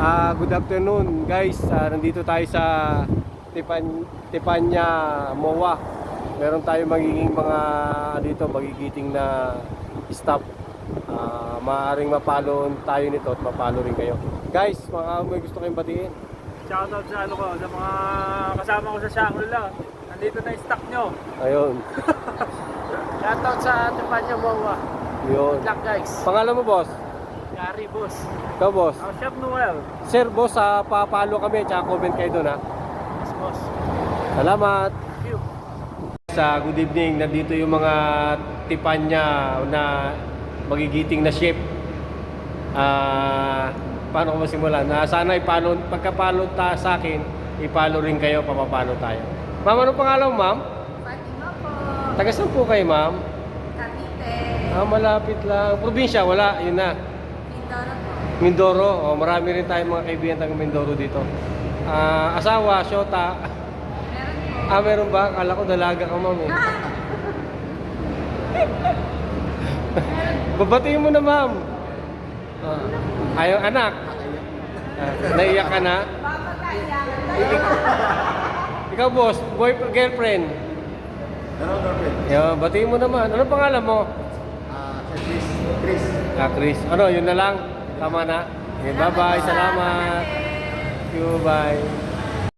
Good afternoon guys. Nandito tayo sa Tepanya MOA. Meron tayo magiging mga dito magigiting na staff. Maaaring mapalo tayo nito at mapalo rin kayo. Guys, may gusto kayong batiin? Shoutout sa sa mga kasama ko sa Shangri-La. Nandito na yung stock nyo. Ayun. Shoutout sa Tepanya MOA. Yun. Good luck guys. Pangalan mo, boss? Gary boss. Ikaw, boss? Chef Noel. Sir, boss, papalo kami tsaka comment kayo doon, ha? Yes boss. Salamat. Thank you. Good evening. Nandito yung mga Tepanya na magigiting na chef. Paano ko masimulan? Sana ipalo, pagkapalo sa akin, ipalo rin kayo, papapalo tayo. Ma'am, anong pangalan mo, ma'am? Fatima po. Taga saan po kayo, ma'am? Cavite. Malapit lang. Probinsya, wala. Yun na. Mindoro po. Mindoro. Marami rin tayong mga kaibigan taga Mindoro dito. Asawa, syota. Meron po. Meron ba? Akala ko dalaga ka, ma'am. Babatiin mo na, ma'am. Ayaw, anak. Naiyak ka na? Ikaw, boss, boyfriend, girlfriend. Hello, girlfriend. Batiin mo naman. Anong pangalan mo? Chris. Chris. Chris. Ano, yun na lang? Tama na? Okay, bye-bye. Salamat. Thank you. Bye.